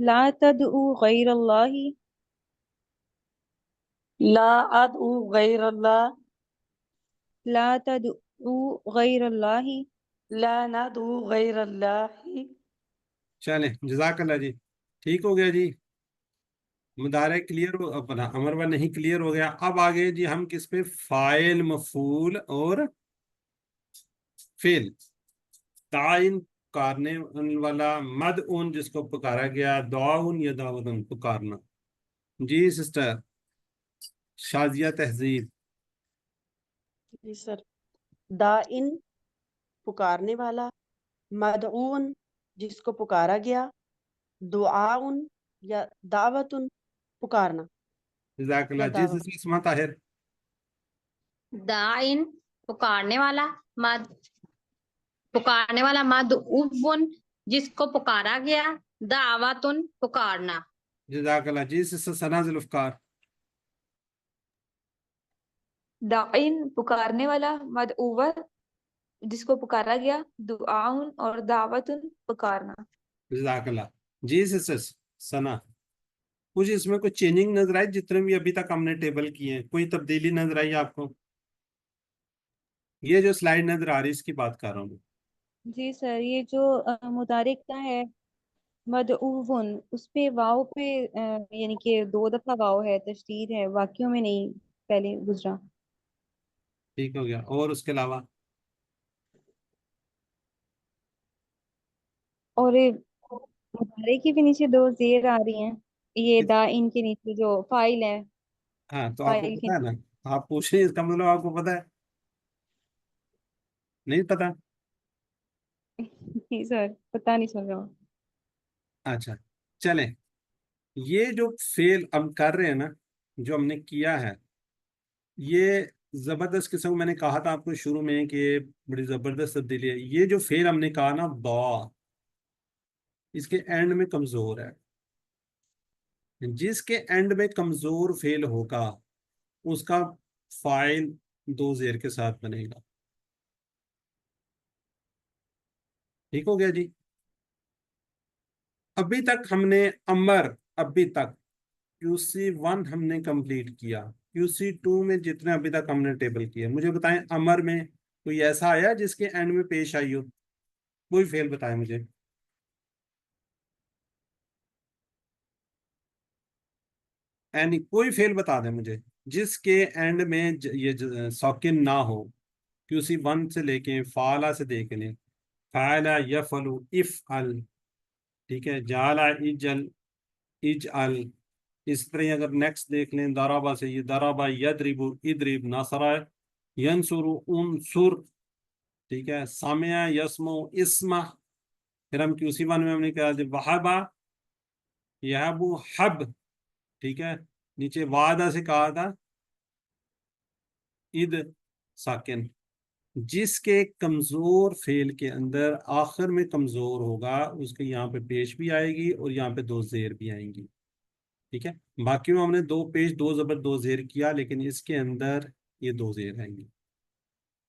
Speaker 14: لا تدعو غیر اللہ
Speaker 7: لا ادعو غیر اللہ
Speaker 14: لا تدعو غیر اللہ
Speaker 7: لا ندعو غیر اللہ.
Speaker 1: چلیں جزاک اللہ جی، ٹھیک ہو گیا جی. مضارع کلیئر ہو، اپنا امر و نہیں کلیئر ہو گیا. اب آگے جی ہم کس پہ؟ فاعل، مفعول اور فعل. تعین پکارنے والا، مدعون جس کو پکارا گیا، دعاون یا دعوتن پکارنا. جی سسٹر شازیہ تہذیب.
Speaker 11: جی سر. داعن پکارنے والا، مدعون جس کو پکارا گیا، دعاؤن یا دعوتن پکارنا.
Speaker 1: جزاک اللہ. جی سسٹر اسما طاہر.
Speaker 12: داعن پکارنے والا، مدعون جس کو پکارا گیا، دعوتن پکارنا.
Speaker 1: جزاک اللہ. جی سسٹر ثنا ذوالفقار.
Speaker 15: داعین پکارنے والا، مدعو جس کو پکارا گیا، دعاؤن اور دعوتن پکارنا.
Speaker 1: جزاک اللہ. جی سسٹر ثنا، کچھ اس میں کوئی چینجنگ نظر آئی؟ جتنے بھی ابھی تک ہم نے ٹیبل کیے ہیں کوئی تبدیلی نظر آئی آپ کو؟ یہ جو سلائیڈ نظر آ رہی ہے اس کی بات کر رہا ہوں میں.
Speaker 15: جی سر، یہ جو مضارع کا ہے مدعوون، اس پہ واو پہ یعنی کہ 2 دفعہ واو ہے، تشدید ہے، واقعوں میں نہیں پہلے گزرا.
Speaker 1: ٹھیک ہو گیا. اور اس کے علاوہ
Speaker 15: اور مضارع کی بھی نیچے 2 زیر آ رہی ہیں، یہ داعین کے نیچے جو فاعل ہے،
Speaker 1: ہاں تو آپ کو
Speaker 15: فاعل کے
Speaker 1: پتا ہے نا، آپ پوچھیں اس کا مطلب آپ کو پتا ہے؟ نہیں پتا؟
Speaker 15: جی سر پتہ نہیں چل رہا.
Speaker 1: اچھا چلیں، یہ جو فعل ہم کر رہے ہیں نا، جو ہم نے کیا ہے، یہ زبردست قسم. میں نے کہا تھا آپ کو شروع میں کہ بڑی زبردست تبدیلی ہے. یہ جو فعل ہم نے کہا نا با، اس کے اینڈ میں کمزور ہے. جس کے اینڈ میں کمزور فعل ہوگا اس کا فاعل 2 زیر کے ساتھ بنے گا. ٹھیک ہو گیا جی. ابھی تک ہم نے امر، ابھی تک QC1 ہم نے کمپلیٹ کیا. QC2 میں جتنے ابھی تک ہم نے ٹیبل کیا، مجھے بتائیں امر میں کوئی ایسا آیا جس کے اینڈ میں پیش آئی ہو؟ کوئی فعل بتائیں مجھے. کوئی فعل بتا دیں مجھے جس کے اینڈ میں یہ ساکن نہ ہو. QC1 سے لے کے فعلا سے دیکھ لیں، فعلا یفعلو افعل، ٹھیک ہے، جعلا اجل اجعل. اس طرح اگر نیکسٹ دیکھ لیں ضربا سے، یہ ضربا یضرب اضرب، نصر ینصر انصر، ٹھیک ہے، سامع یسمع اسمع. پھر ہم QC1 میں ہم نے کہا وہبا یہب حب، ٹھیک ہے، نیچے وعدہ سے کہا تھا اد ساکن. جس کے کمزور فعل کے اندر آخر میں کمزور ہوگا اس کے یہاں پہ پیش بھی آئے گی اور یہاں پہ 2 زیر بھی آئیں گی. ٹھیک ہے، باقی میں ہم نے 2 پیش 2 زبر 2 زیر کیا، لیکن اس کے اندر یہ 2 زیر آئیں گی.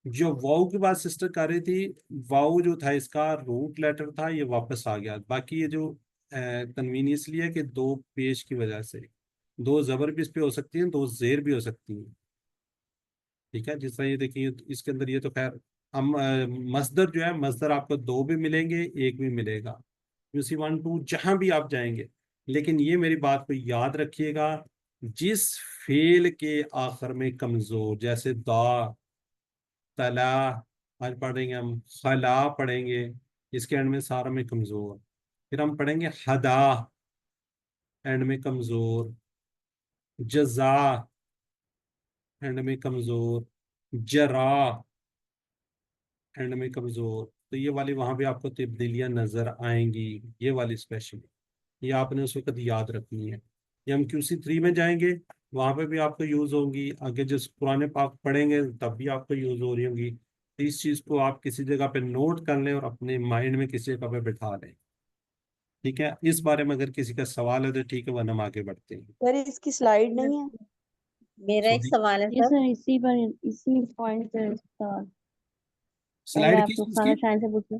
Speaker 1: جو واؤ کی بات سسٹر کر رہی تھی، واؤ جو تھا اس کا روٹ لیٹر تھا، یہ واپس آ گیا. باقی یہ جو تنوین اس لیے کہ 2 پیش کی وجہ سے 2 زبر بھی اس پہ ہو سکتی ہیں، 2 زیر بھی ہو سکتی ہیں. ٹھیک ہے، جس طرح یہ دیکھیے اس کے اندر یہ تو خیر مصدر جو ہے، مصدر آپ کو 2 بھی ملیں گے، 1 بھی ملے گا. QC1 2 جہاں بھی آپ جائیں گے. لیکن یہ میری بات کو یاد رکھیے گا، جس فعل کے آخر میں کمزور، جیسے دا، تلا، آج پڑھیں گے ہم خلا پڑھیں گے، اس کے اینڈ میں سارا میں کمزور. پھر ہم پڑھیں گے ہدا، اینڈ میں کمزور، جزا، اینڈ میں کمزور، جرا، اینڈ میں کمزور. تو یہ والی وہاں پہ آپ کو تبدیلیاں نظر آئیں گی، یہ والی اسپیشل، یہ آپ نے اس وقت یاد رکھنی ہے. یہ ہم QC3 میں جائیں گے، وہاں پہ بھی آپ کو یوز ہوں گی. آگے جس قرآن پاک پڑھیں گے تب بھی آپ کو یوز ہو رہی ہوں گی. اس چیز کو آپ کسی جگہ پہ نوٹ کر لیں اور اپنے مائنڈ میں کسی جگہ پہ بٹھا لیں. ٹھیک ہے، اس بارے میں اگر کسی کا سوال ہے تو ٹھیک ہے، ورنہ ہم آگے بڑھتے ہیں.
Speaker 11: سر اس کی سلائیڈ نہیں ہے.
Speaker 8: میرا ایک
Speaker 1: سوری،
Speaker 8: سوال ہے
Speaker 4: یہ
Speaker 8: سر.
Speaker 4: سر اسی پر اسی پوائنٹ پہ سوال پہلے
Speaker 1: سلائیڈ
Speaker 4: آپ
Speaker 1: کس چیز
Speaker 4: رخسانہ
Speaker 1: کی؟
Speaker 4: شاہین سے پوچھ لیں.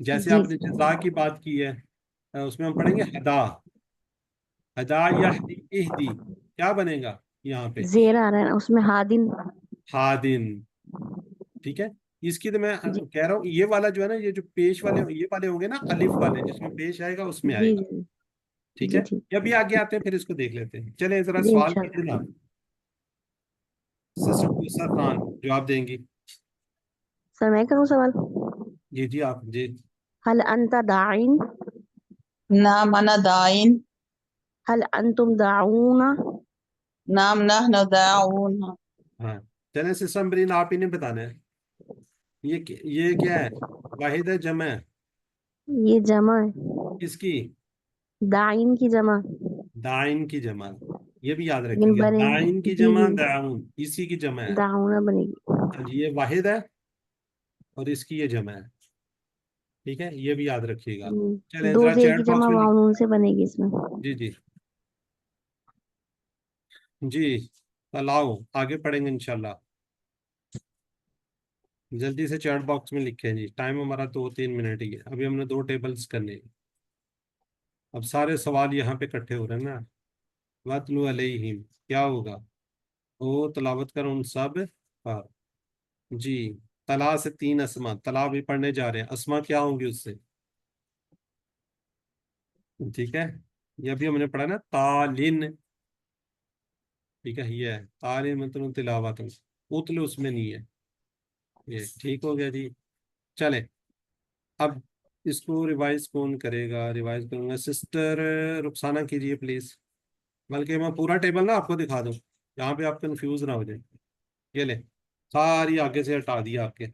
Speaker 1: جیسے
Speaker 16: جی
Speaker 1: آپ نے جزا کی بات کی ہے اس میں ہم پڑھیں گے ہدا، ہدا یا اہدی، کیا بنے گا یہاں پہ؟
Speaker 16: زیر آ رہا ہے نا اس میں ہادن.
Speaker 1: ہادن. ٹھیک ہے، اس کی تو میں
Speaker 16: جی
Speaker 1: کہہ رہا ہوں یہ والا جو ہے نا، یہ جو پیش والے یہ والے ہوں گے نا، الف والے جس میں پیش آئے گا اس میں آئے
Speaker 16: جی
Speaker 1: گا.
Speaker 16: جی
Speaker 1: ٹھیک
Speaker 16: جی
Speaker 1: ہے،
Speaker 16: ٹھیک.
Speaker 1: جب یہ آگے آتے ہیں پھر اس کو دیکھ لیتے ہیں. چلیں ذرا
Speaker 16: جی
Speaker 1: سوال
Speaker 16: انشاءاللہ.
Speaker 1: کیجیے نا. سسٹر کوثر خان جواب دیں گی.
Speaker 16: سر میں کروں سوال؟
Speaker 1: جی جی آپ جی.
Speaker 16: هل انت داعین؟
Speaker 9: نعم أنا داعٍ.
Speaker 16: هل انتم داعون؟
Speaker 9: نعم نحن داعون.
Speaker 1: ہاں چلیں سسٹر امبرین آپ ہی نے بتانا ہے. یہ کیا ہے؟ واحد ہے جمع ہے؟
Speaker 16: یہ جمع ہے،
Speaker 1: کس کی؟
Speaker 16: داعین کی جمع.
Speaker 1: دائن کی جمع. یہ بھی یاد
Speaker 16: لیکن
Speaker 1: رکھیے گا،
Speaker 16: بنے
Speaker 1: دائن کی
Speaker 16: جی
Speaker 1: جمع
Speaker 16: جی
Speaker 1: داعون، اسی کی جمع ہے.
Speaker 16: داعون بنے گی.
Speaker 1: ہاں جی، یہ واحد ہے اور اس کی یہ جمع ہے. ٹھیک ہے، یہ بھی یاد رکھیے گا. چلیں
Speaker 16: دو
Speaker 1: ذرا
Speaker 16: زیر کی
Speaker 1: چیٹ
Speaker 16: جمع
Speaker 1: باکس میں لکھ.
Speaker 16: واؤن سے بنے گی اس میں.
Speaker 1: جی جی جی لاؤ آگے پڑھیں گے انشاءاللہ. جلدی سے چیٹ باکس میں لکھیں جی، ٹائم ہمارا 2-3 منٹ ہی ہے. ابھی ہم نے 2 ٹیبلز کرنے ہیں. اب سارے سوال یہاں پہ اکٹھے ہو رہے ہیں نا. وَاتْلُ عَلَيْهِمْ کیا ہوگا؟ وہ تلاوت کر ان سب پر. جی تلا سے 3 اسما، تلا بھی پڑھنے جا رہے ہیں. اسما کیا ہوں گی اس سے؟ ٹھیک ہے، یہ ابھی ہم نے پڑھا نا تالن. ٹھیک ہے، یہ ہے تالن مطلب تلاوت، اتل اس میں نہیں ہے. یہ ٹھیک ہو گیا جی. چلیں اب اس کو ریوائز کون کرے گا؟ ریوائز کروں گا سسٹر رخسانہ کیجیے پلیز. بلکہ میں پورا ٹیبل نا آپ کو دکھا دوں، یہاں پہ آپ کنفیوز نہ ہو جائیں. یہ لیں ساری آگے سے ہٹا دیا آپ کے.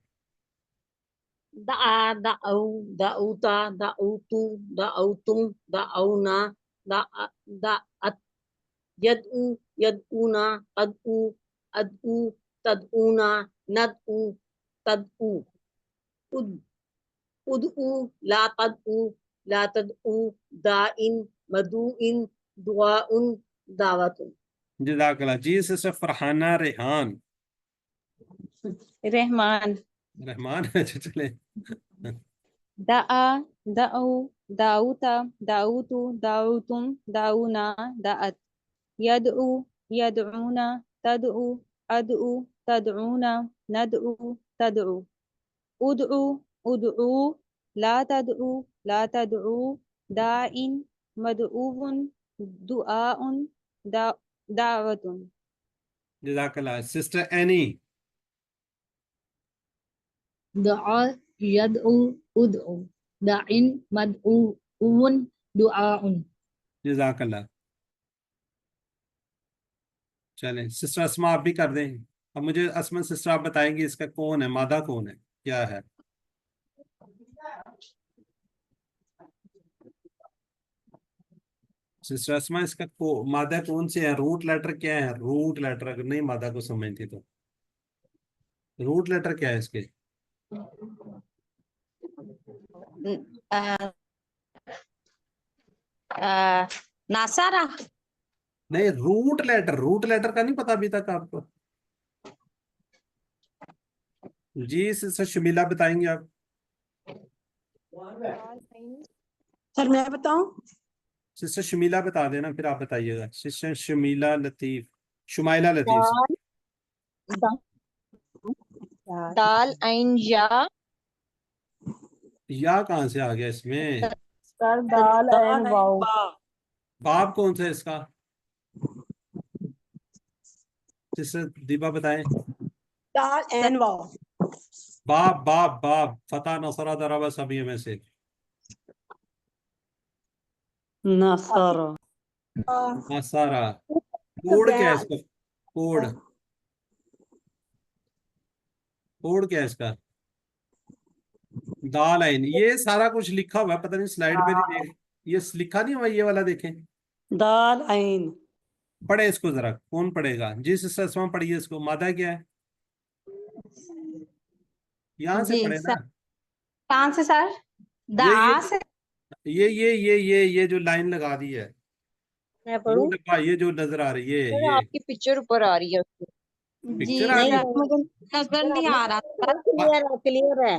Speaker 17: دعا دعو دعوتا دعوتو دعوتم دعونا دعت يدعو يدعونا أدعو أدعو تدعونا ندعو تدعو ادعو لا تدعو لا تدعو داء مدعو دعاء دعوت.
Speaker 1: جزاک اللہ. جی سسٹر فرحانہ ریحان.
Speaker 15: رحمان.
Speaker 1: رحمان اچھا چلیں.
Speaker 15: دعا دعو دعوتا دعوتو دعوتم دعونا دعت يدعو يدعونا تدعو أدعو تدعونا ندعو تدعو ادعو ادعو لا تدعو لا تدعو داع مدعو دعاء دعوت.
Speaker 1: جزاک اللہ. Sister any.
Speaker 8: دعا يدعو ادعو داع مدعو دعاء.
Speaker 1: جزاک اللہ. چلیں سسٹر اسما آپ بھی کر دیں. اب مجھے اسما سسٹر آپ بتائیں گے اس کا کون ہے، مادہ کون ہے، کیا ہے؟ سسٹر اسما اس کا مادہ کون سے ہے؟ روٹ لیٹر کیا ہے؟ روٹ لیٹر اگر نہیں مادہ کو سمجھتی تو روٹ لیٹر کیا ہے اس کے؟
Speaker 12: ناصارہ.
Speaker 1: نہیں روٹ لیٹر، روٹ لیٹر کا نہیں پتا ابھی تک آپ کو؟ جی سسٹر شمیلہ بتائیں گے آپ.
Speaker 13: سر میں بتاؤں؟
Speaker 1: سسٹر شمیلہ بتا دینا پھر آپ بتائیے گا. سسٹر شمیلہ لطیف، شمائلہ لطیف.
Speaker 14: دال عین یا.
Speaker 1: یا کہاں سے آ گیا اس میں؟
Speaker 3: سر دال این واؤ.
Speaker 1: باب کون سا ہے اس کا؟ سسٹر دیبا بتائیں.
Speaker 13: دال این واؤ.
Speaker 1: باب باب باب فتح نصرہ ضربہ سبھی میں سے.
Speaker 7: نصارہ.
Speaker 1: نصارہ. کوڈ کیا ہے اس کا؟ کوڈ کوڈ کیا ہے اس کا؟ دال عین. یہ سارا کچھ لکھا ہوا ہے، پتہ نہیں سلائیڈ پہ نہیں دیکھ، یہ لکھا نہیں ہوا یہ والا دیکھیں.
Speaker 7: دال عین.
Speaker 1: پڑھے اس کو ذرا، کون پڑھے گا؟ جی سسٹر اسما پڑھیے اس کو. مادہ کیا ہے؟ یہاں سے
Speaker 12: جی
Speaker 1: پڑھے نا.
Speaker 12: سر کہاں سے سر؟
Speaker 1: یہ
Speaker 12: دعا سے.
Speaker 1: یہ جو لائن لگا دی ہے،
Speaker 14: میں پڑھوں؟
Speaker 1: یہ جو نظر آ رہی ہے،
Speaker 14: سر
Speaker 1: یہ
Speaker 14: آپ کی پکچر اوپر آ رہی ہے.
Speaker 12: جی
Speaker 1: پکچر آ
Speaker 14: نہیں
Speaker 1: رہی
Speaker 12: سر مجھے نظر نہیں آ رہا سر.
Speaker 14: کلیئر ہے کلیئر ہے.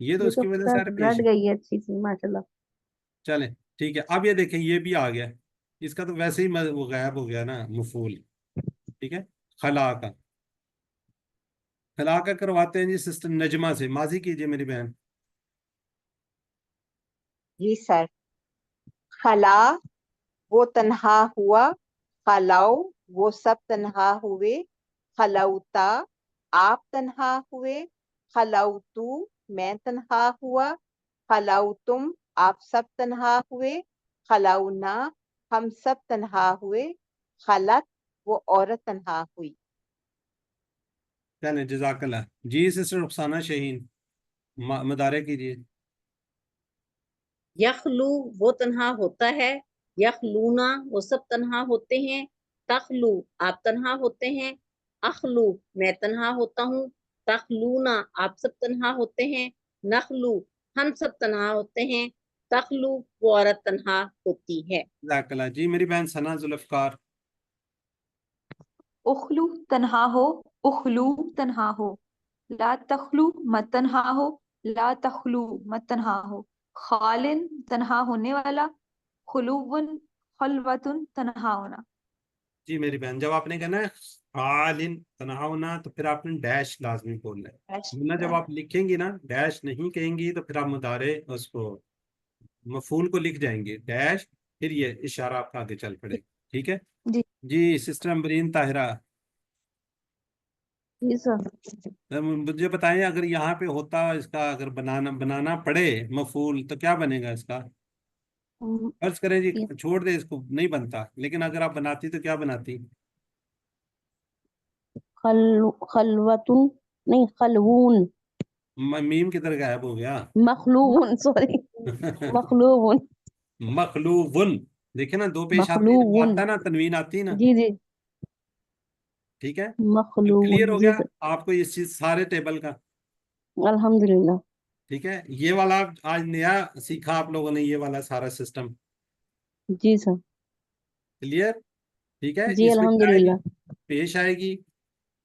Speaker 1: یہ تو
Speaker 16: یہ
Speaker 1: اس
Speaker 16: تو
Speaker 1: کی وجہ سے پیش
Speaker 16: رٹ
Speaker 1: ہے.
Speaker 16: گئی ہے اچھی سی ماشاءاللہ.
Speaker 1: چلیں ٹھیک ہے. اب یہ دیکھیں یہ بھی آ گیا, اس کا تو ویسے ہی وہ غائب ہو گیا نا مفعول. ٹھیک ہے, خلا کا کرواتے ہیں جی سسٹر نجمہ سے. ماضی کیجئے میری بہن.
Speaker 18: جی سر. خلا وہ تنہا ہوا، خلاؤ وہ سب تنہا ہوئے، خلوتا آپ تنہا ہوئے، خلوتو میں تنہا ہوا، خلوتم آپ سب تنہا ہوئے، خلونا ہم سب تنہا ہوئے، خلت وہ عورت تنہا ہوئی.
Speaker 1: چلیں جزاک اللہ. جی سسٹر رخسانہ شہین مدارے کیجئے.
Speaker 17: یخلو وہ تنہا ہوتا ہے، یخلونا وہ سب تنہا ہوتے ہیں، تخلو آپ تنہا ہوتے ہیں، اخلو میں تنہا ہوتا ہوں، تخلونا آپ سب تنہا ہوتے ہیں، نخلو ہم سب تنہا ہوتے ہیں، تخلو وہ عورت تنہا ہوتی ہے.
Speaker 1: جزاک اللہ. جی میری بہن ثنا ذوالفقار.
Speaker 2: اخلو تنہا ہو، اخلو تنہا ہو، لا تخلو مت تنہا ہو، لا تخلو مت تنہا ہو، خالن تنہا ہونے والا، خلوون خلوتن تنہا ہونا.
Speaker 1: جی میری بہن جب آپ نے کہنا ہے خالن تنہا ہونا تو پھر آپ نے ڈیش لازمی بولنا ہے. ورنہ جب آپ لکھیں گی نا ڈیش نہیں کہیں گی تو پھر آپ مضارع اس کو مفعول کو لکھ جائیں گے ڈیش, پھر یہ اشارہ آپ کا آگے چل پڑے. ٹھیک ہے
Speaker 2: جی
Speaker 1: جی سسٹر امبرین طاہرہ.
Speaker 16: جی سر.
Speaker 1: مجھے بتائیں اگر یہاں پہ ہوتا اس کا اگر بنانا پڑے مفعول تو کیا بنے گا اس کا؟ فرض کریں جی چھوڑ دے اس کو نہیں بنتا, لیکن اگر آپ بناتی تو کیا بناتی؟
Speaker 16: خلوتن نہیں خلوون.
Speaker 1: میم کدھر غائب ہو گیا؟
Speaker 16: مخلوون سوری مخلوون.
Speaker 1: مخلوون دیکھیں نا دو پیش آتی ہے,
Speaker 16: مخلوون
Speaker 1: آتا نا تنوین آتی نا.
Speaker 16: جی جی
Speaker 1: ٹھیک ہے
Speaker 16: مخلوون
Speaker 1: کلیئر ہو
Speaker 16: جی
Speaker 1: گیا
Speaker 16: سر.
Speaker 1: آپ کو اس چیز سارے ٹیبل کا.
Speaker 16: الحمدللہ.
Speaker 1: ٹھیک ہے یہ والا آج نیا سیکھا آپ لوگوں نے, یہ والا سارا سسٹم
Speaker 16: جی سر.
Speaker 1: کلیئر. ٹھیک ہے
Speaker 16: جی
Speaker 1: اس میں کیا آئے گی؟
Speaker 16: الحمدللہ.
Speaker 1: پیش آئے گی,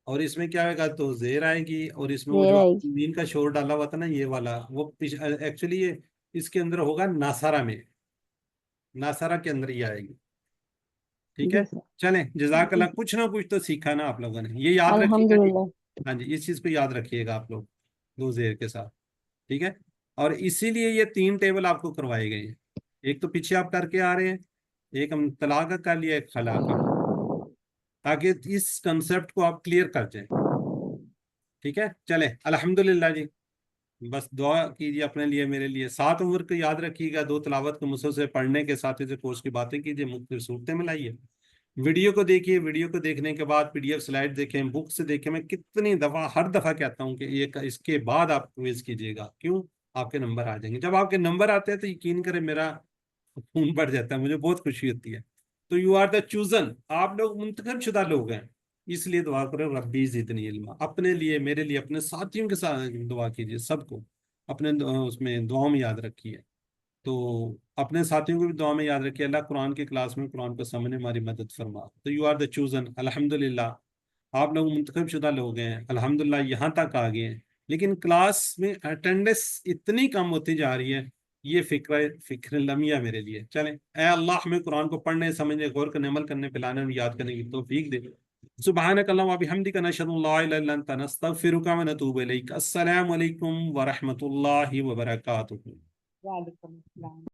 Speaker 1: اور اس میں کیا ہوئے گا تو زیر آئے گی, اور اس میں وہ
Speaker 16: زیر
Speaker 1: جو
Speaker 16: آئے گی.
Speaker 1: مین کا شور ڈالا ہوا تھا نا یہ والا وہ ایکچولی یہ اس کے اندر ہوگا ناصرہ میں, ناصرہ کے اندر ہی آئے گی. ٹھیک ہے
Speaker 16: جی سر.
Speaker 1: چلیں جزاک اللہ. کچھ نہ کچھ تو سیکھا نا آپ لوگوں نے, یہ یاد رکھیے گا جی.
Speaker 16: الحمدللہ.
Speaker 1: ہاں جی اس چیز کو یاد رکھیے گا آپ لوگ دو زیر کے ساتھ. ٹھیک ہے اور اسی لیے یہ 3 ٹیبل آپ کو کروائے گئے ہیں. ایک تو پیچھے آپ کر کے آ رہے ہیں, ایک ہم طلاق کا کر لیا, ایک خلا کا, تاکہ اس کنسپٹ کو آپ کلیئر کر جائیں. ٹھیک ہے چلیں الحمدللہ جی. بس دعا کیجیے اپنے لیے میرے لیے. 7 عمر کو یاد رکھیے گا, 2 تلاوت کو مسلسل پڑھنے کے ساتھ سے کورس کی باتیں کیجیے, مختلف صورتیں میں لائیے, ویڈیو کو دیکھیے, ویڈیو کو دیکھنے کے بعد PDF سلائڈ دیکھیں, بک سے دیکھیں. میں کتنی دفعہ ہر دفعہ کہتا ہوں کہ یہ اس کے بعد آپ کوئز کیجیے گا. کیوں؟ آپ کے نمبر آ جائیں گے. جب آپ کے نمبر آتے ہیں تو یقین کریں میرا خون بڑھ جاتا ہے, مجھے بہت خوشی ہوتی ہے. تو یو آر دا چوزن, آپ لوگ منتخب شدہ لوگ ہیں, اس لیے دعا کریں ربی زدنی علما. اپنے لیے, میرے لیے, اپنے ساتھیوں کے ساتھ دعا کیجیے. سب کو اپنے اس میں دعاؤں میں یاد رکھیے. تو اپنے ساتھیوں کو بھی دعا میں یاد رکھیے. اللہ قرآن کی کلاس میں قرآن کو سمجھنے ہماری مدد فرما. تو یو آر دا چوزن الحمدللہ. آپ لوگ منتخب شدہ لوگ ہیں الحمدللہ, یہاں تک آ گئے ہیں. لیکن کلاس میں اٹینڈنس اتنی کم ہوتی جا رہی ہے, یہ فکر لمحہ میرے لیے. چلیں اے اللہ ہمیں قرآن کو پڑھنے, سمجھنے, غور کرنے, عمل کرنے, پلانے اور یاد کرنے کی توفیق دے. سبحانک اللہم و بحمدک نشہد ان لا الہ الا انت نستغفرک و نتوب الیک. السلام علیکم ورحمۃ اللہ وبرکاتہ.
Speaker 14: وعلیکم السلام.